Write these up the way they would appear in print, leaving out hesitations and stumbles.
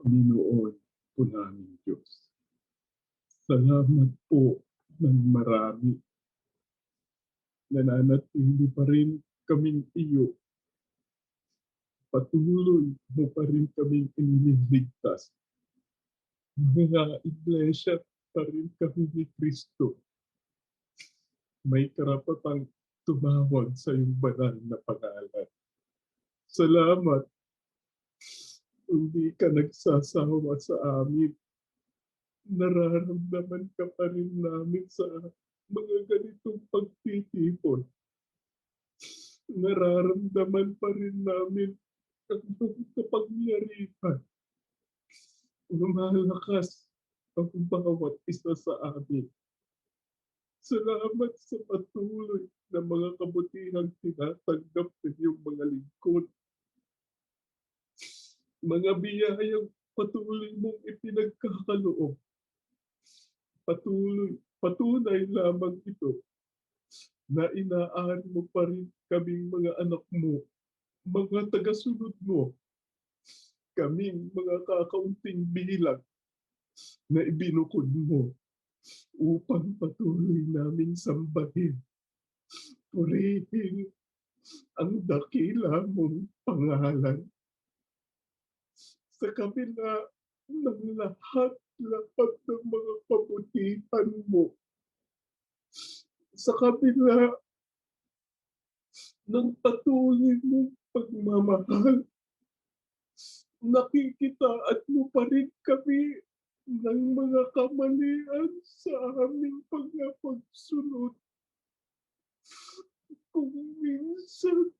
Panginoon po namin Diyos. Salamat po ng marami. Nananatili pa rin kaming iyo. Patuloy mo pa rin kaming iniligtas. Mga iglesia pa rin kami ni Kristo. May karapatang tumawag sa iyong banal na pangalan. Salamat. Hindi ka nagsasawa sa amin. Nararamdaman ka pa rin namin sa mga ganitong pagtitipon. Nararamdaman pa rin namin ang kapangyarihan. Lumalakas ang bawat isa sa amin. Salamat sa patuloy na mga kabutihang tinatanggap ng iyong mga lingkod. Mga biyayang patuloy mong ipinagkakaloob. Patunay lamang ito na inaari mo pa rin kaming mga anak mo, mga tagasunod mo, kaming mga kakaunting bilang na ibinukod mo upang patuloy naming sambahin, purihin ang dakila mong pangalan. Sa kabila ng lahat ng mga kabutihan mo, sa kabila ng patuloy mong pagmamahal, nakikitaan mo pa rin kami ng mga kamalian sa aming pagsunod. Kung minsan,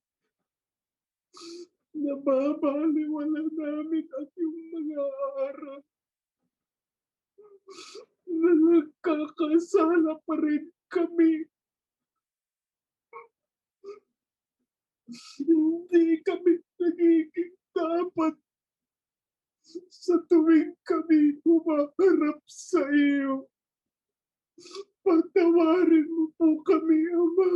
nababaliwala namin at yung mga aral na nagkakasala pa rin kami. Hindi kami nagiging dapat sa tuwing kami humaharap sa iyo. Patawarin mo po kami, Ama.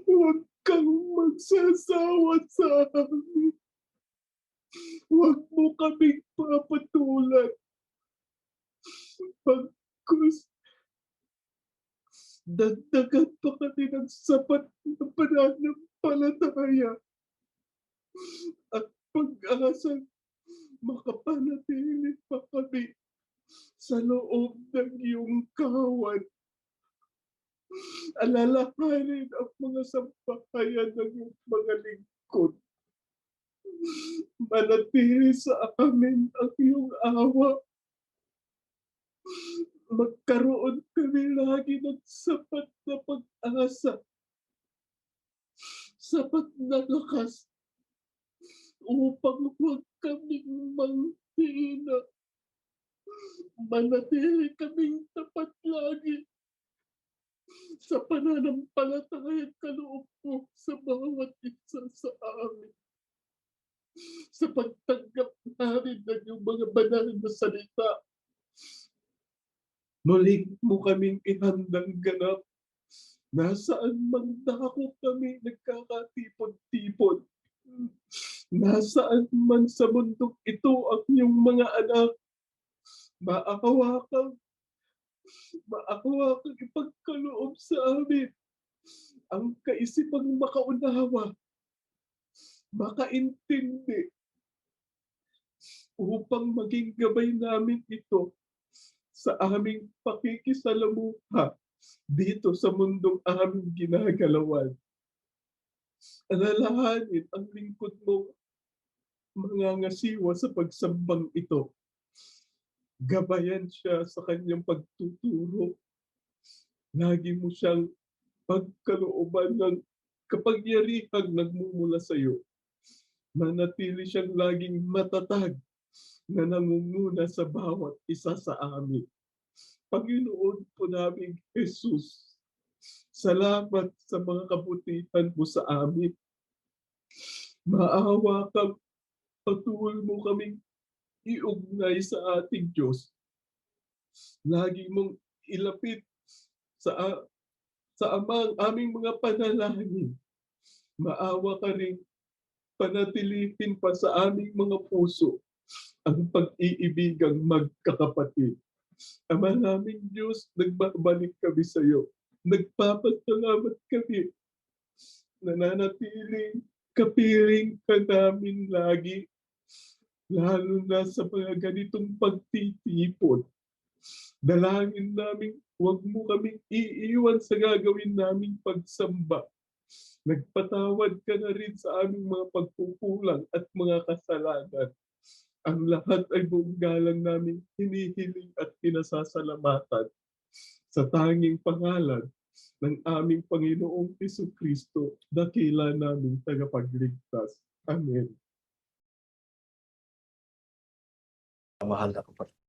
Huwag kang magsasawa sa amin. Huwag mo kaming papatulan. Pagkus, dagdagan pa kami ng sapat na pananampalataya at pag-asang makapanatili pa kami sa loob ng iyong kawan. Alalahanin ang mga sampahayan ng iyong mga lingkod. Manatili sa amin ang iyong awa. Magkaroon kami lagi ng sapat na pag-asa, sapat na lakas, upang huwag kaming manghina. Manatili kaming tapat lagi sa pananampalataya at kaloob mo sa bawat isa sa amin. Sa pagtanggap namin ng iyong mga banal na salita, muli mo kaming ihandang ganap. Nasaan man dako kami nagkakatipon-tipon. Nasaan man sa mundong ito ang iyong mga anak, maawa kang ipagkaloob sa amin ang kaisipang makaunawa, makaintindi, upang maging gabay namin ito sa aming pakikisalamuha dito sa mundong aming ginagalawan. Alalahanin ang lingkod mo mangangasiwa sa pagsambang ito. Gabayan siya sa kanyang pagtuturo. Lagi mo siyang pagkalooban ng kapangyarihang nagmumula sa iyo. Manatili siyang laging matatag na nangunguna sa bawat isa sa amin. Panginoon po namin Jesus, salamat sa mga kabutihan mo sa amin. Maawa kang patuloy mo kaming iugnay sa ating Diyos. Lagi mong ilapit sa Ama ang aming mga panalangin. Maawa ka rin panatilihin pa sa aming mga puso ang pag-iibigang magkakapatid. Ama naming Diyos, nagbabalik kami sa iyo. Nagpapasalamat kami. Nananatiling kapiling ka namin lagi, lalo na sa mga ganitong pagtitipon. Dalangin namin, huwag mo kaming iiwan sa gagawin naming pagsamba. Nagpatawad ka na rin sa aming mga pagkukulang at mga kasalanan. Ang lahat ay buong galang namin hinihiling at pinasasalamatan sa tanging pangalan ng aming Panginoong Jesucristo, dakila naming tagapagligtas. Amen. Mahal na kapatid,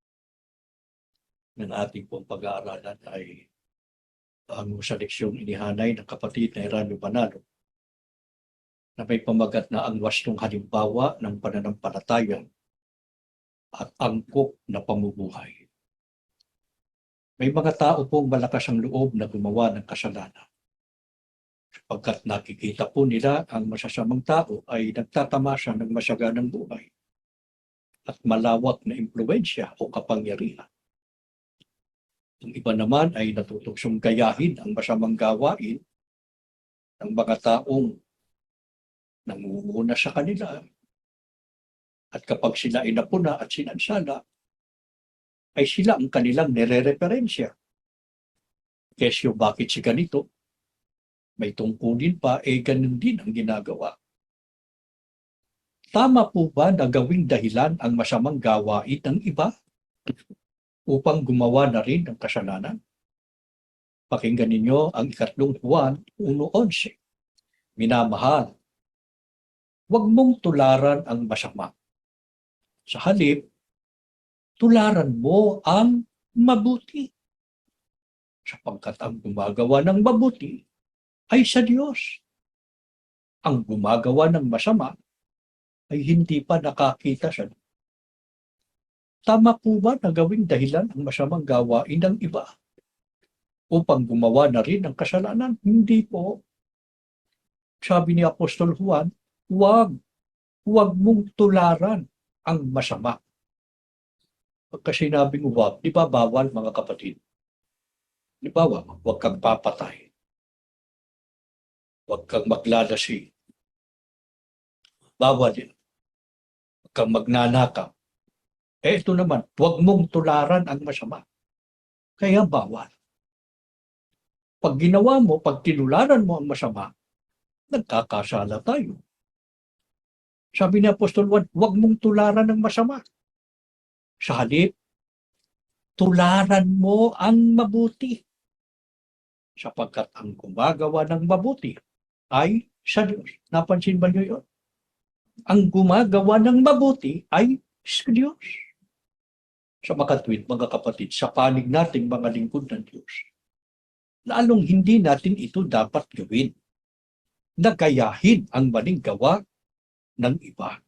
ng ating pong pag-aaralan ay ang sa leksyong inihanay ng kapatid na Eranio Manalo na may pamagat na ang wastong halimbawa ng pananampalataya at angkop na pamumuhay. May mga tao pong malakas ang loob na gumawa ng kasalanan. Sapagkat nakikita po nila ang masasamang tao ay nagtatamasa ng masaganang buhay at malawak na impluwensya o kapangyarihan. Ang iba naman ay natutusong gayahin ang masamang gawain ng mga taong nangunguna sa kanila. At kapag sila ay napuna at sinansala, ay sila ang kanilang nire-referensya. Kesyo, bakit si ganito? May tungkulin pa, ganun din ang ginagawa. Tama po ba na gawing dahilan ang masamang gawain ng iba upang gumawa na rin ng kasalanan? Pakinggan ninyo ang 3 Juan 1:11. Minamahal, huwag mong tularan ang masama. Sa halip, tularan mo ang mabuti. Sapagkat ang gumagawa ng mabuti ay sa Diyos. Ang gumagawa ng masama ay hindi pa nakakita sa Diyos. Tama po ba na gawing dahilan ang masamang gawain ng iba upang gumawa na rin ng kasalanan? Hindi po. Sabi ni Apostol Juan, huwag mong tularan ang masama. Pagka sinabing huwag, di ba bawal mga kapatid? Di ba huwag kang papatay? Huwag kang maglalasi. Bawal yan. Huwag kang magnanakaw. Ito naman, huwag mong tularan ang masama. Kaya bawal. Pag ginawa mo, pag tinularan mo ang masama, nagkakasala tayo. Sabi ni Apostol Juan, huwag mong tularan ang masama. Sa halip, tularan mo ang mabuti. Sapagkat ang gumagawa ng mabuti ay sa Diyos. Napansin ba niyo yun? Ang gumagawa ng mabuti ay sa Diyos. Sa makatwid, mga kapatid, sa panig nating mga lingkod ng Diyos, lalong hindi natin ito dapat gawin. Nagayahin ang maling gawa ng iba.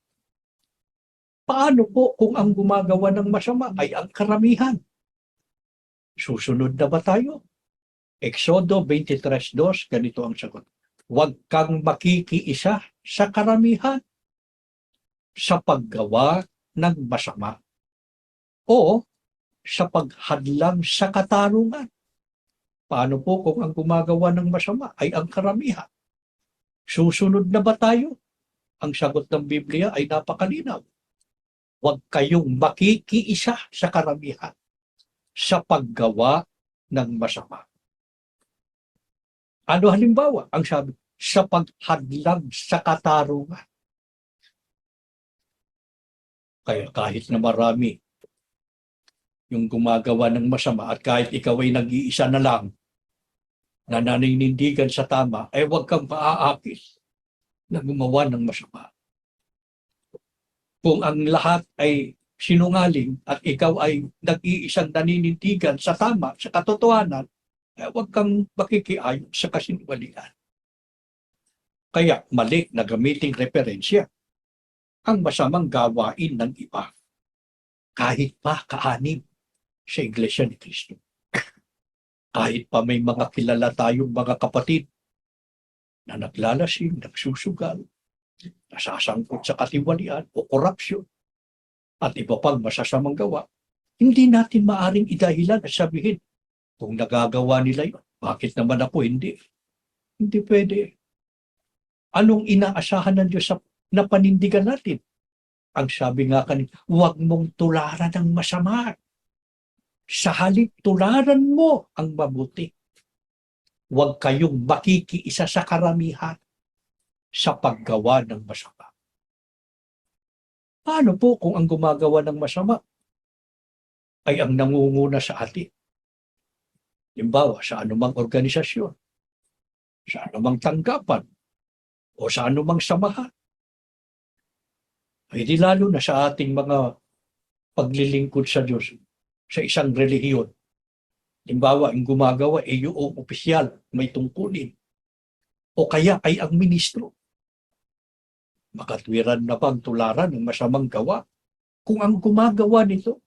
Paano po kung ang gumagawa ng masama ay ang karamihan? Susunod na ba tayo? Exodo 23:2, ganito ang sagot. Huwag kang makikiisa sa karamihan sa paggawa ng masama o sa paghadlang sa katarungan. Paano po kung ang gumagawa ng masama ay ang karamihan? Susunod na ba tayo? Ang sagot ng Biblia ay napakalinaw. Huwag kayong makikiisa sa karamihan sa paggawa ng masama. Ano halimbawa? Ang sabi, sa paghadlang sa katarungan. Kaya kahit na marami yung gumagawa ng masama at kahit ikaw ay nag-iisa na lang na naninindigan sa tama, ay huwag kang maaakis na gumawa ng masama. Kung ang lahat ay sinungaling at ikaw ay nag-iisang naninindigan sa tama, sa katotohanan, huwag kang makikiayon sa kasinungalingan. Kaya mali na gamiting referensya ang masamang gawain ng iba. Kahit pa kaanib sa Iglesia ni Cristo. Kahit pa may mga kilala tayong mga kapatid na naglalasing, nagsusugal, nasasangkot sa katiwalian o korupsyon at iba pang masasamang gawa, hindi natin maaring idahilan at sabihin, kung nagagawa nila yun, bakit naman ako hindi? Hindi pwede. Anong inaasahan ng Diyos na panindigan natin? Ang sabi nga kanina, huwag mong tularan ng masama. Sa halip, tularan mo ang mabuti. Huwag kayong makikiisa sa karamihan sa paggawa ng masama. Paano po kung ang gumagawa ng masama ay ang nangunguna sa atin? Halimbawa, sa anumang organisasyon, sa anumang tanggapan, o sa anumang samahan. Ay di lalo na sa ating mga paglilingkod sa Diyos, sa isang relihiyon. Halimbawa, ang gumagawa ay yung opisyal, may tungkulin. O kaya ay ang ministro. Makatwiran na bang tularan ng masamang gawa? Kung ang gumagawa nito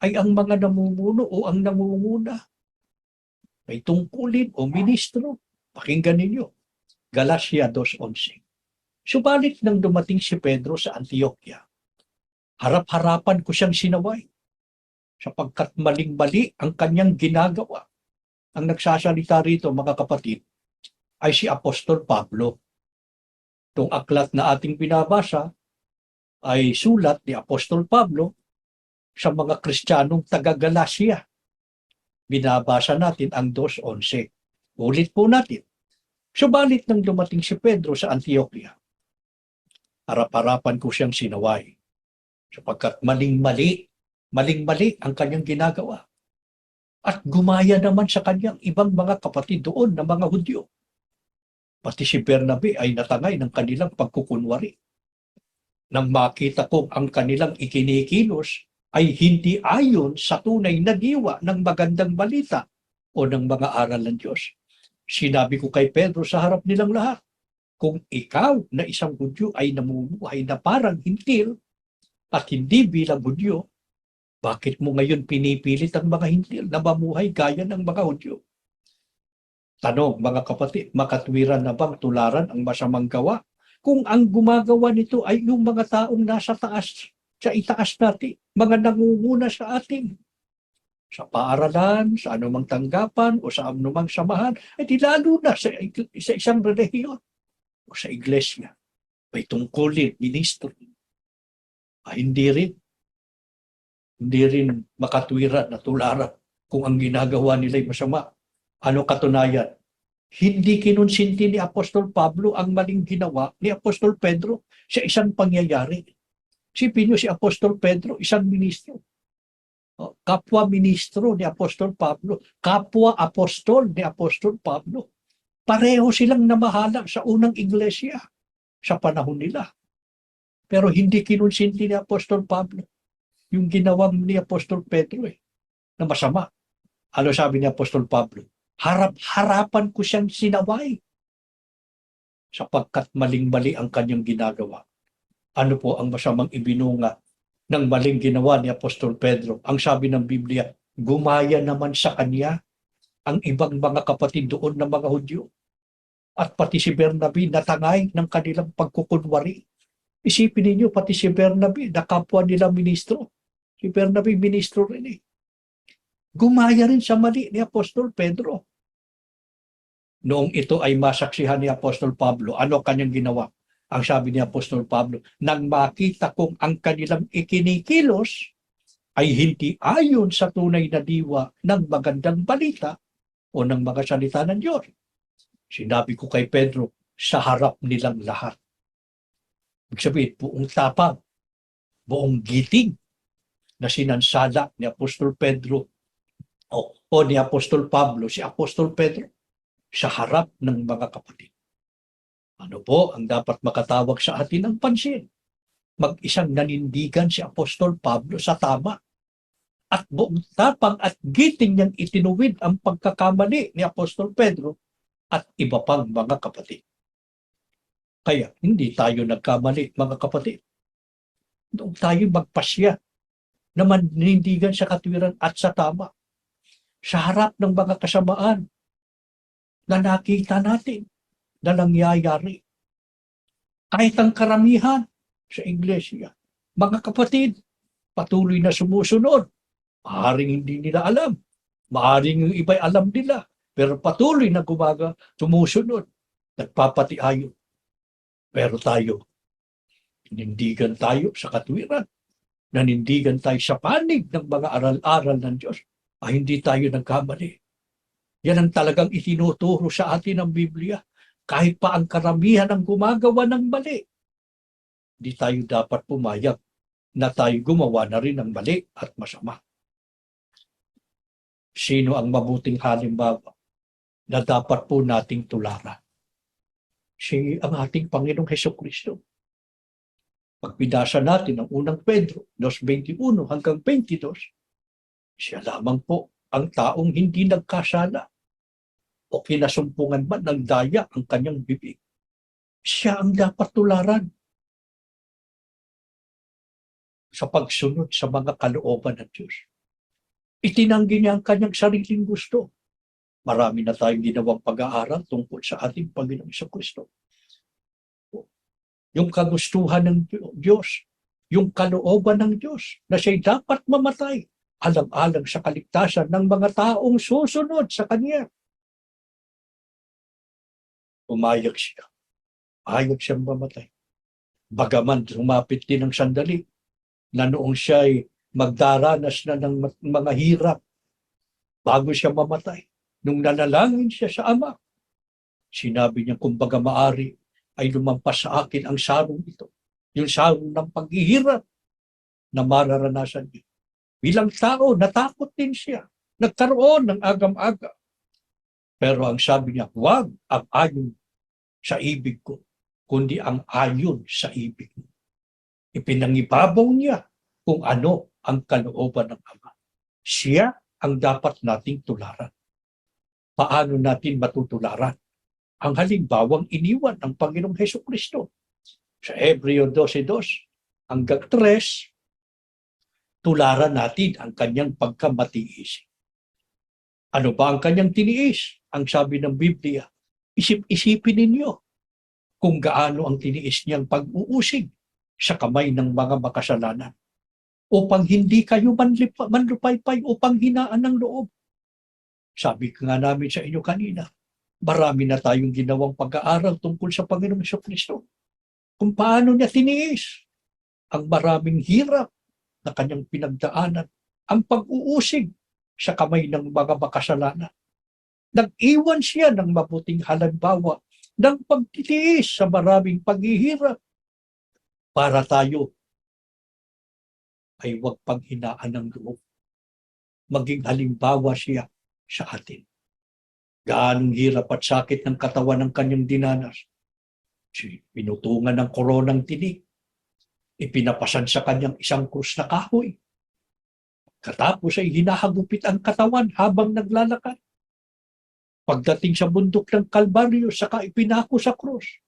ay ang mga namumuno o ang namumuna, may tungkulin o ministro, pakinggan ninyo. Galatia 2:11. Subalit nang dumating si Pedro sa Antioquia, harap-harapan ko siyang sinaway, sapagkat maling-mali ang kanyang ginagawa. Ang nagsasalita rito, mga kapatid, ay si Apostol Pablo. Itong aklat na ating binabasa ay sulat ni Apostol Pablo sa mga Kristiyanong taga-Galacia. Binabasa natin ang 2:11. Ulit po natin. Subalit nang dumating si Pedro sa Antioquia, harap-harapan ko siyang sinaway, sapagkat maling-mali ang kanyang ginagawa. At gumaya naman sa kanyang ibang mga kapatid doon na mga Hudyo. Pati si Bernabe ay natangay ng kanilang pagkukunwari. Nang makita kong ang kanilang ikinikilos ay hindi ayon sa tunay na diwa ng magandang balita o ng mga aral ng Diyos, sinabi ko kay Pedro sa harap nilang lahat, kung ikaw na isang Hudyo ay namumuhay na parang hintil at hindi bilang Hudyo, bakit mo ngayon pinipilit ang mga hintil na mamuhay gaya ng mga Hudyo? Tanong, mga kapatid, makatwiran na bang tularan ang masamang gawa? Kung ang gumagawa nito ay yung mga taong nasa taas, sa itaas natin, mga nangunguna sa atin, sa paaralan, sa anumang tanggapan, o sa anumang samahan, ay di lalo na sa isang relihiyon o sa iglesia. May tungkulin, ministro. Hindi rin makatwiran na tularan kung ang ginagawa nila ay masama. Ano katunayan? Hindi kinonsinti ni Apostol Pablo ang maling ginawa ni Apostol Pedro sa isang pangyayari. Sipin niyo si Apostol Pedro, isang ministro. Kapwa-ministro ni Apostol Pablo, kapwa-apostol ni Apostol Pablo. Pareho silang namahala sa unang iglesia sa panahon nila. Pero hindi kinonsinti ni Apostol Pablo yung ginawang ni Apostol Pedro na masama. Ano sabi ni Apostol Pablo? Harap-harapan ko siyang sinaway sapagkat maling-mali ang kanyang ginagawa. Ano po ang masamang ibinunga ng maling ginawa ni Apostol Pedro? Ang sabi ng Biblia, gumaya naman sa kanya ang ibang mga kapatid doon ng mga Hudyo. At pati si Bernabe natangay ng kanilang pagkukunwari. Isipin ninyo, pati si Bernabe, na kapwa nila ministro. Si Bernabe, ministro rin Gumaya rin sa mali ni Apostol Pedro. Noong ito ay masaksihan ni Apostol Pablo, ano kanyang ginawa? Ang sabi ni Apostol Pablo, nang makita kong ang kanilang ikinikilos ay hindi ayon sa tunay na diwa ng magandang balita o ng mga salita ng Diyos. Sinabi ko kay Pedro, sa harap nilang lahat. Ibig sabihin, buong tapang, buong giting na sinansala ni Apostol Pedro o ni Apostol Pablo, si Apostol Pedro, sa harap ng mga kapatid. Ano po ang dapat makatawag sa atin ng pansin? Mag-isang nanindigan si Apostol Pablo sa tama. At buong tapang at giting niyang itinuwid ang pagkakamali ni Apostol Pedro at iba pang mga kapatid. Kaya hindi tayo nagkamali, mga kapatid. Doon tayo magpasya na manindigan sa katwiran at sa tama. Sa harap ng mga kasamaan na nakita natin na nangyayari. Kahit ang karamihan sa iglesia, mga kapatid, patuloy na sumusunod. Maaaring hindi nila alam. Maaaring yung iba'y alam nila. Pero patuloy na sumusunod. Nagpapatiayo. Pero tayo, nanindigan tayo sa katwiran. Nanindigan tayo sa panig ng mga aral-aral ng Diyos. Hindi tayo nagkamali. Yan ang talagang itinuturo sa atin ng Biblia. Kahit pa ang karamihan ang gumagawa ng mali, di tayo dapat pumayag na tayo gumawa na rin ng mali at masama. Sino ang mabuting halimbawa na dapat po nating tularan? Si ang ating Panginoong Hesukristo. Pag binasa natin ang unang Pedro 2:21 hanggang 22, siya lamang po ang taong hindi nagkasala o kinasumpungan man ng daya ang kanyang bibig. Siya ang dapat tularan sa pagsunod sa mga kalooban ng Diyos. Itinanggi niya ang kanyang sariling gusto. Marami na tayong ginawang pag-aaral tungkol sa ating Panginoong Jesucristo. Yung kagustuhan ng Diyos, yung kalooban ng Diyos, na siya'y dapat mamatay, alang-alang sa kaligtasan ng mga taong susunod sa Kanya. Umayag siya. Ayag siyang mamatay. Bagaman lumapit din ng sandali na noong siya'y magdaranas na ng mga hirap bago siya mamatay. Nung nanalangin siya sa Ama, sinabi niya, kumbaga maari ay lumampas sa akin ang sarong ito. Yung sarong ng paghihirap na mararanasan niya. Bilang tao, natakot din siya. Nagkaroon ng agam-aga. Pero ang sabi niya, huwag ang ayon sa ibig ko, kundi ang ayon sa ibig mo. Ipinangibabaw niya kung ano ang kalooban ng Ama. Siya ang dapat nating tularan. Paano natin matutularan? Ang halimbawang iniwan ng Panginoong Hesukristo. Sa Hebreo 12:2 hanggang 3, tularan natin ang kanyang pagkamatiis. Ano ba ang kanyang tiniis? Ang sabi ng Biblia, isip-isipin ninyo kung gaano ang tiniis niyang pag-uusig sa kamay ng mga makasalanan upang hindi kayo manlupaypay upang hinaan ng loob. Sabi nga namin sa inyo kanina, marami na tayong ginawang pag-aaral tungkol sa Panginoong Jesucristo. Kung paano niya tiniis ang maraming hirap na kanyang pinagdaanan, ang pag-uusig sa kamay ng mga makasalanan. Nag-iwan siya ng mabuting halimbawa ng pagtitiis sa maraming paghihirap para tayo ay huwag panghinaan ng loob. Maging halimbawa siya sa atin. Gaanong hirap at sakit ng katawan ng kanyang dinanas. Pinutungan ng koronang tinik. Ipinapasan sa kanyang isang krus na kahoy. Katapos ay hinahagupit ang katawan habang naglalakad. Pagdating sa bundok ng Kalbaryo, saka ipinako sa krus.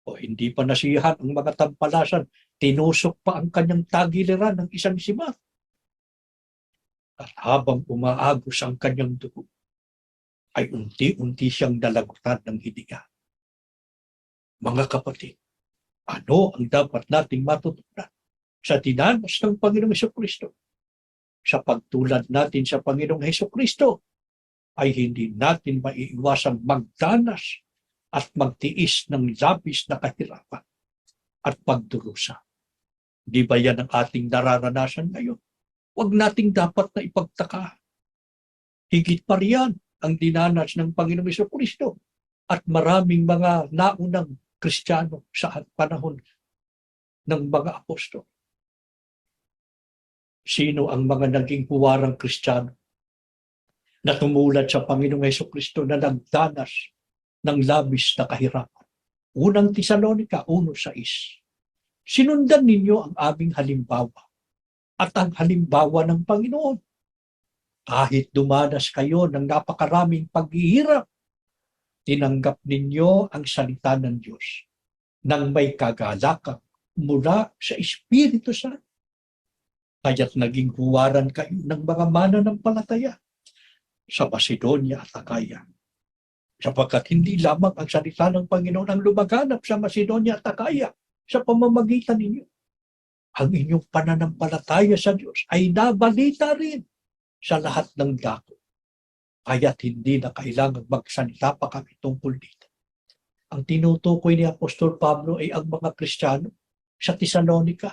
O hindi pa nasiyahan ang mga tampalasan, tinusok pa ang kanyang tagiliran ng isang sibat. At habang umaagos ang kanyang dugo, ay unti-unti siyang dalagutan ng hininga. Mga kapatid, ano ang dapat nating matutunan sa dinanas ng Panginoong Hesukristo? Sa pagtulad natin sa Panginoong Hesukristo, ay hindi natin maiiwasang magdanas at magtiis ng labis na kahirapan at pagdurusa. Di ba yan ang ating nararanasan ngayon? Huwag nating dapat na ipagtaka. Higit pa riyan ang dinanas ng Panginoong Jesucristo at maraming mga naunang Kristiyano sa panahon ng mga apostol. Sino ang mga naging puwarang Kristiyano na tumulad sa Panginoong Jesucristo na nagdanas ng labis na kahirapan? Unang Tesalonica 1:6. Sinundan ninyo ang aming halimbawa at ang halimbawa ng Panginoon. Kahit dumanas kayo ng napakaraming paghihirap, tinanggap ninyo ang salita ng Diyos nang may kagalakan mula sa Espiritu Santo. Kaya't naging huwaran kayo ng mga mananampalataya sa Macedonia at Akaya. sapagkat hindi lamang ang salita ng Panginoon ang lumaganap sa Macedonia at Akaya sa pamamagitan ninyo. Ang inyong pananampalataya sa Diyos ay nabalita rin sa lahat ng dako. Kaya't hindi na kailangang magsalita pa kami tungkol dito. Ang tinutukoy ni Apostol Pablo ay ang mga Kristiyano sa Tesalonica.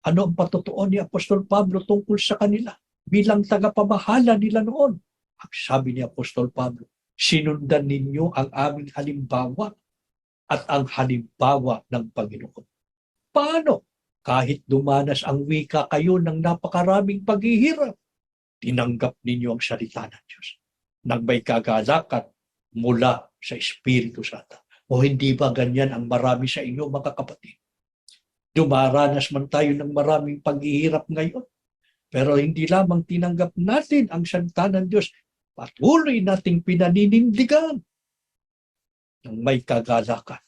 Ano ang patutuon ni Apostol Pablo tungkol sa kanila bilang tagapamahala nila noon? Ang sabi ni Apostol Pablo, sinundan ninyo ang aming halimbawa at ang halimbawa ng Panginoon. Paano? Kahit dumanas ang wika kayo ng napakaraming paghihirap, tinanggap ninyo ang salita ng Diyos nang may kagalakan mula sa Espiritu Santo. O hindi ba ganyan ang marami sa inyo, mga kapatid? Dumaranas man tayo ng maraming paghihirap ngayon, pero hindi lamang tinanggap natin ang salita ng Diyos, patuloy nating pinaninindigan ng may kagalakan.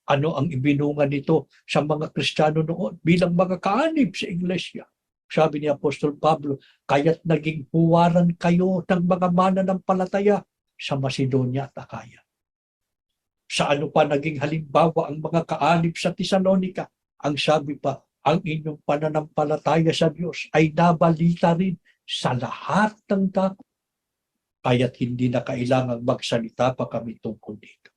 Ano ang ibinunga nito sa mga Kristiyano noon bilang mga kaanib sa iglesia? Sabi ni Apostol Pablo, kaya't naging huwaran kayo ng mga mananampalataya sa Macedonia at Akaya. Sa ano pa naging halimbawa ang mga kaanib sa Tesalonica? Ang sabi pa, ang inyong pananampalataya sa Diyos ay nabalita rin sa lahat ng dako. Kaya't hindi na kailangang magsalita pa kami tungkol dito.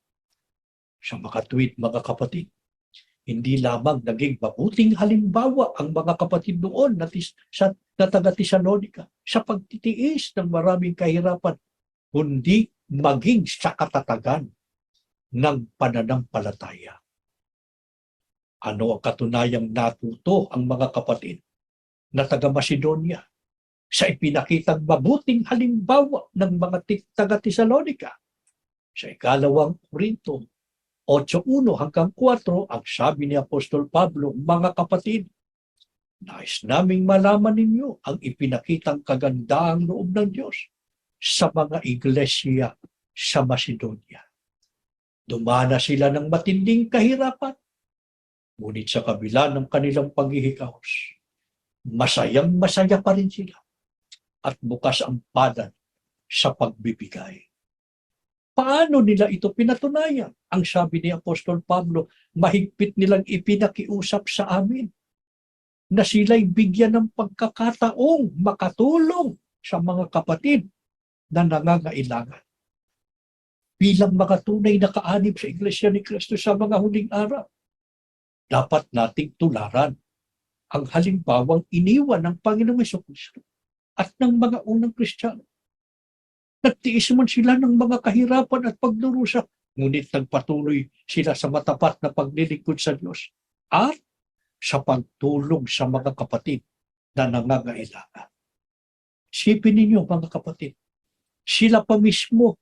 Sa mga tweet, mga kapatid, hindi lamang naging mabuting halimbawa ang mga kapatid noon na taga Tesalonica sa pagtitiis ng maraming kahirapan, kundi maging sa katatagan ng pananampalataya. Ano ang katunayang natuto ang mga kapatid na taga Macedonia sa ipinakitang mabuting halimbawa ng mga taga Tesalonica? Sa ikalawang Korinto 8:1 hanggang 4, ang sabi ni Apostol Pablo, mga kapatid, nais naming malaman ninyo ang ipinakitang kagandaang loob ng Diyos sa mga iglesia sa Macedonia. Dumana sila ng matinding kahirapan, ngunit sa kabila ng kanilang paghihikahos, masayang-masaya pa rin sila at bukas ang palad sa pagbibigay. Paano nila ito pinatunayan? Ang sabi ni Apostol Pablo, mahigpit nilang ipinakiusap sa amin na sila'y bigyan ng pagkakataong makatulong sa mga kapatid na nangangailangan. Bilang mga tunay na kaanib sa Iglesia ni Cristo sa mga huling araw, dapat nating tularan ang halimbawang iniwan ng Panginoong Jesucristo at ng mga unang Kristiyano. Nagtiis man sila ng mga kahirapan at pagdurusa, ngunit nagpatuloy sila sa matapat na paglilingkod sa Diyos at sa pagtulong sa mga kapatid na nangangailangan. Isipin ninyo, mga kapatid, sila pa mismo,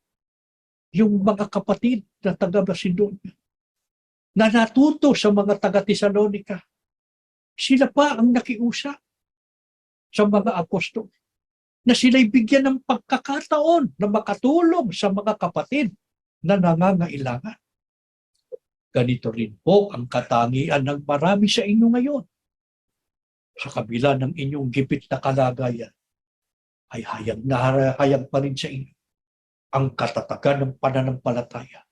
yung mga kapatid na taga Macedonia, na natuto sa mga taga Tesalonica, sila pa ang nakiusap sa mga apostol na sila'y bigyan ng pagkakataon na makatulong sa mga kapatid na nangangailangan. Ganito rin po ang katangian ng marami sa inyo ngayon. Sa kabila ng inyong gipit na kalagayan, ay hayag na hayag pa rin sa inyo ang katatagan ng pananampalataya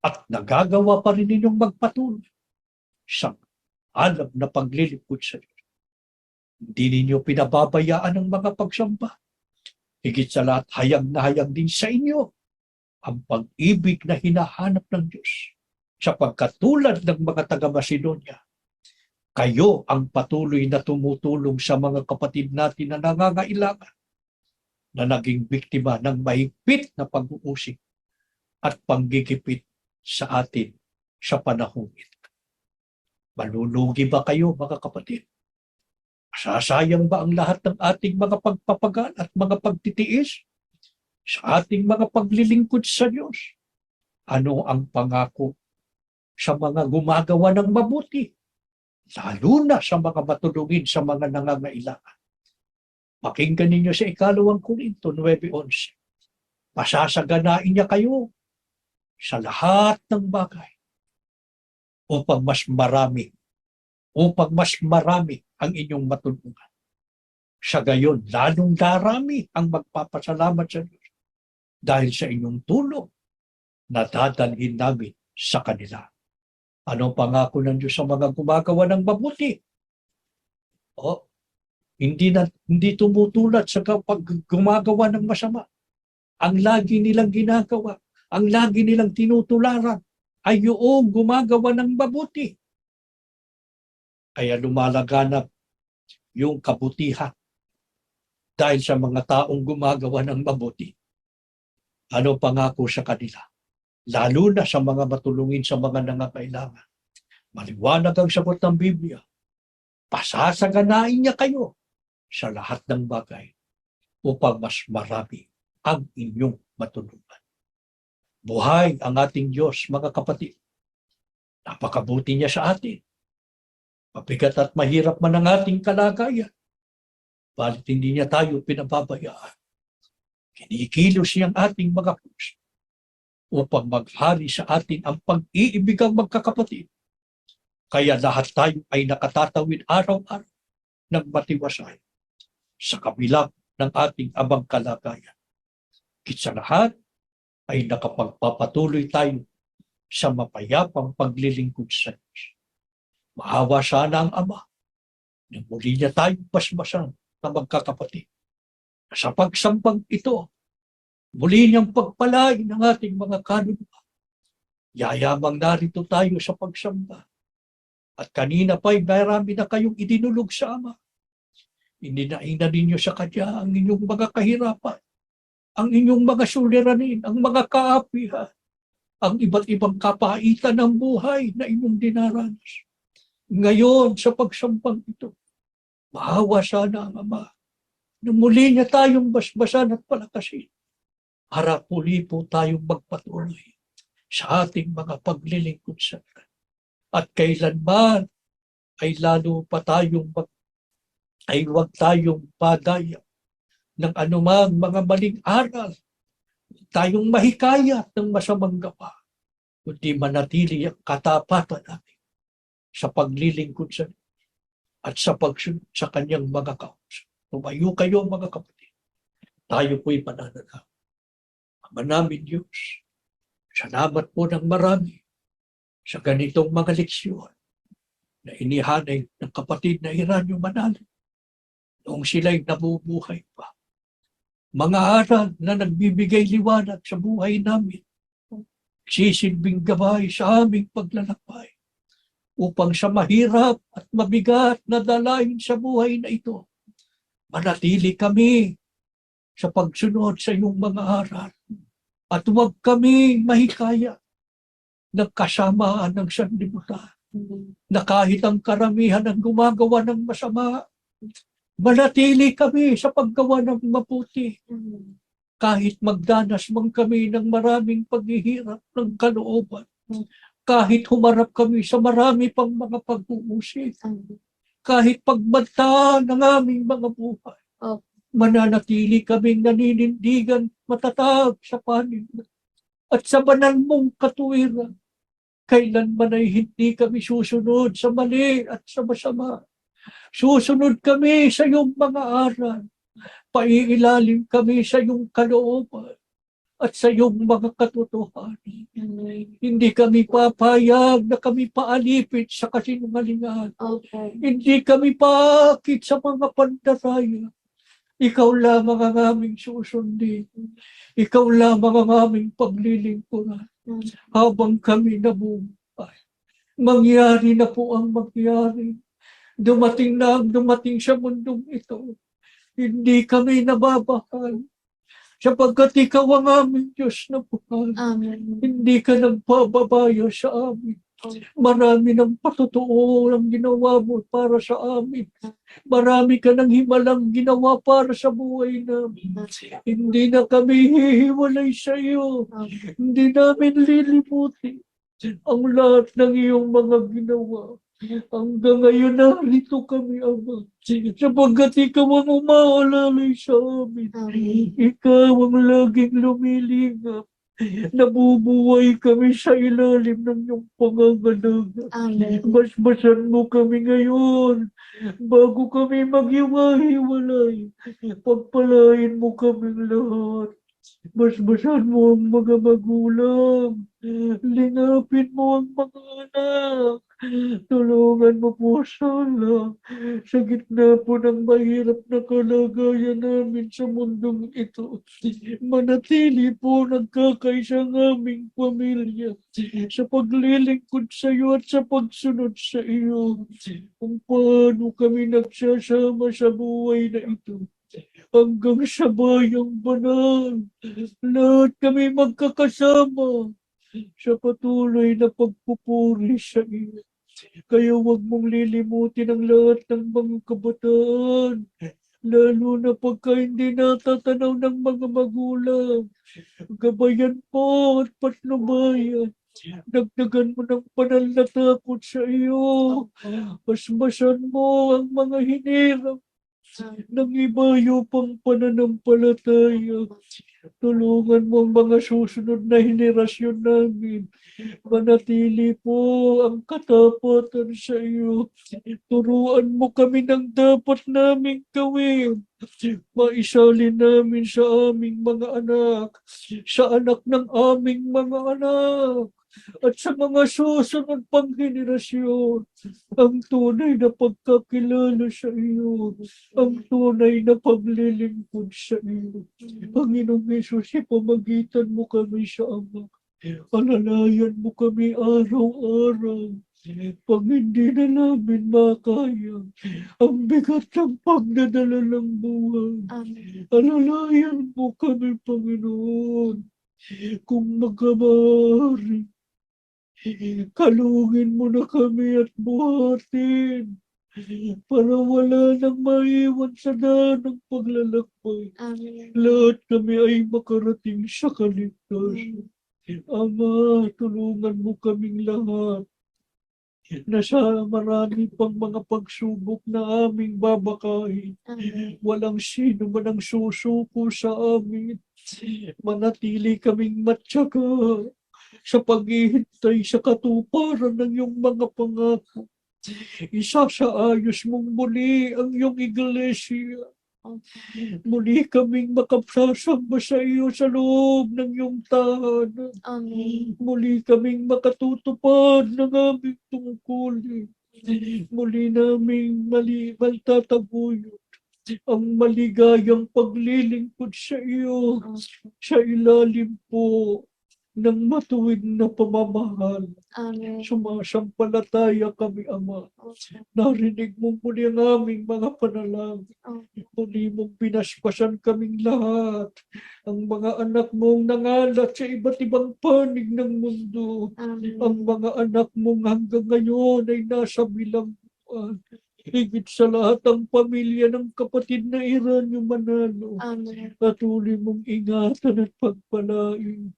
at nagagawa pa rin ninyong magpatuloy sa alam na paglilingkod sa Diyos. Hindi ninyo pinababayaan ang mga pagsamba. Higit sa lahat, hayag na hayag din sa inyo ang pag-ibig na hinahanap ng Diyos. Sapagkat tulad ng mga taga-Macedonia, kayo ang patuloy na tumutulong sa mga kapatid natin na nangangailangan, na naging biktima ng mahigpit na pag-uusig at panggigipit sa atin sa panahong ito. Malulugi ba kayo, mga kapatid? Sasayang ba ang lahat ng ating mga pagpapagal at mga pagtitiis sa ating mga paglilingkod sa Diyos? Ano ang pangako sa mga gumagawa ng mabuti, lalo na sa mga matulungin sa mga nangangailangan? Pakinggan ninyo sa ikalawang Korinto 9:11. Pasasaganain niya kayo sa lahat ng bagay upang mas marami ang inyong matulungan. Sa gayon, lalong darami ang magpapasalamat sa Diyos dahil sa inyong tulong na dadalhin namin sa kanila. Ano ang pangako ng Diyos sa mga gumagawa ng mabuti? Hindi tumutulad sa kapag gumagawa ng masama. Ang lagi nilang ginagawa, ang lagi nilang tinutularan ay yung gumagawa ng mabuti. Kaya lumalaganap yung kabutihan dahil sa mga taong gumagawa ng mabuti. Ano pangako sa kanila? Lalo na sa mga matulungin sa mga nangangailangan. Maliwanag ang sagot ng Biblia. Pasasaganain niya kayo sa lahat ng bagay upang mas marami ang inyong matulungan. Buhay ang ating Diyos, mga kapatid. Napakabuti niya sa atin. Mabigat at mahirap man ang ating kalagayan. Balit hindi niya tayo pinababayaan. Kinikilos niyang ating mga puso upang maghari sa atin ang pag-iibigang magkakapatid. Kaya lahat tayo ay nakatatawid araw-araw ng matiwasay sa kabila ng ating abang kalagayan. Higit sa lahat ay nakapagpapatuloy tayo sa mapayapang paglilingkod sa Diyos. Maawa sana ang Ama na muli niya tayong basbasan na magkakapatid. Sa pagsambang ito, muli niyang pagpalain ang ating mga kaluluwa. Yayamang narito tayo sa pagsamba. At kanina pa'y marami na kayong idinulog sa Ama. Ininainan ninyo sa Kanya ang inyong mga kahirapan, ang inyong mga suliranin, ang mga kaapihan, ang iba't ibang kapaitan ng buhay na inyong dinaranas. Ngayon, sa pagsambang ito, maawa sana ang Ama na muli niya tayong basbasan at palakasin. Harap muli po tayong magpatuloy sa ating mga paglilingkod sa Kanya. At kailanman ay lalo pa tayong ay huwag tayong padaya ng anumang mga maling aral. Tayong mahikayat ng masamang gawa. Kundi manatili ang katapatan natin sa paglilingkod sa Diyos at sa pagsunod sa Kanyang mga kausap. Tumayo kayo mga kapatid. Tayo po'y mananalangin. Ama namin Diyos, salamat po ng marami sa ganitong mga leksyon na inihanay ng kapatid na Hiranyo Manalo noong sila'y nabubuhay pa. Mga aral na nagbibigay liwanag sa buhay namin, sisilbing gabay sa aming paglalakbay upang sa mahirap at mabigat na dalahin sa buhay na ito, manatili kami sa pagsunod sa iyong mga aral at huwag kami mahikaya ng kasamaan ng sanlibutan na kahit ang karamihan ang gumagawa ng masama, manatili kami sa paggawa ng mabuti. Kahit magdanas man kami ng maraming paghihirap ng kalooban, kahit humarap kami sa marami pang mga pag-uusik, kahit pagbanta ng aming mga buhay, mananatili kaming naninindigan matatag sa panig at sa banal mong katuwiran. Kailanman ay hindi kami susunod sa mali at sa masama. Susunod kami sa iyong mga aral. Paiilalim kami sa iyong kalooban at sa iyong mga katotohanan. Hindi kami papayag na kami paalipit sa kasinungalingan. Hindi kami paakit sa mga pandaraya. Ikaw lamang ang aming susundin. Ikaw lamang ang aming paglilingkuran. Habang kami nabubuhay. Mangyari na po ang mangyari. Dumating na ang dumating sa mundong ito. Hindi kami nababahal. Sapagkat ikaw ang aming Diyos na buhay. Amen. Hindi ka nagpababaya sa amin. Marami ng patutuo ang ginawa mo para sa amin. Marami ka ng himalang ginawa para sa buhay namin. Hindi na kami hihiwalay sa iyo. Hindi namin lilimutin ang lahat ng iyong mga ginawa. Hanggang ngayon narito kami, Ama. Sapagkat ikaw ang umaalalay sa amin. Ikaw ang laging lumilingap. Nabubuhay kami sa ilalim ng iyong pangangalaga. Basbasan mo kami ngayon bago kami maghiwa-hiwalay. Pagpalain mo kami lahat Basbasan mo ang mga magulang. Lingapin mo ang mga anak. Tulungan mo po sana sa gitna po ng mahirap na kalagayan namin sa mundong ito. Manatili po nagkakaisa ang aming pamilya sa paglilingkod sa iyo at sa pagsunod sa iyo. Kung paano kami nagsasama sa buhay na ito hanggang sa bayang banal. Lahat kami magkakasama sa patuloy na pagpupuri sa iyo. Kaya huwag mong lilimutin ang lahat ng mga kabataan, lalo na pagka hindi natatanaw ng mga magulang. Gabayan mo at patnubayan. Dagdagan mo ng banal na takot sa iyo. Basbasan mo ang mga hinirang ng ibayo pang pananampalataya. Tulungan mo ang mga susunod na henerasyon namin. Manatili po ang katapatan sa iyo. Turuan mo kami ng dapat naming gawin. Maisalin namin sa aming mga anak, sa anak ng aming mga anak, at sa mga susunod pang henerasyon ang tunay na pagkakilala sa iyo, ang tunay na paglilingkod sa iyo. Panginoong Hesus, ipamagitan mo kami sa Ama. Alalayan mo kami araw-araw. Pag hindi na namin makaya ang bigat ng pagdadala ng buhay. Amen. Alalayan mo kami, Panginoon. Kung magkamari, kalugin mo na kami at buhatin para wala nang maiwan sa daan ng paglalakbay. Amen. Lahat kami ay makarating sa kaligtasan. Ama, tulungan mo kaming lahat na sa marami pang mga pagsubok na aming babakahin. Amen. Walang sino man ang susuko sa amin. Manatili kaming matyaga sa paghihintay sa katuparan ng iyong mga pangako. Isasaayos mong muli ang iyong iglesia. Muli kaming makasasamba sa iyo sa loob ng iyong tahanan. Amen. Muli kaming makatutupad ng aming tungkulin. Muli naming magtataguyod ang maligayang paglilingkod sa iyo sa ilalim po ng matuwid na pamamahal. Amen. Sumasampalataya kami, Ama. Narinig mo muli ang aming mga panalangin. Muli mong pinaspasan kaming lahat. Ang mga anak mong nangalat sa iba't ibang panig ng mundo. Amen. Ang mga anak mong hanggang ngayon ay nasa bilangguan. Higit sa lahat ang pamilya ng kapatid na Iranyo Manalo. Amen. Patuloy mong ingatan at pagpalain.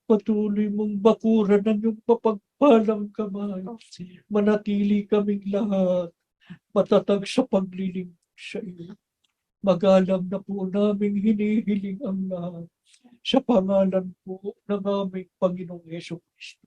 Patuloy mong bakuran ng iyong mapagpalang kamay. Manatili kaming lahat matatag sa paglilingkod sa iyo. Magalang na po naming hinihiling ang lahat sa pangalan po ng aming Panginoong Hesus Kristo.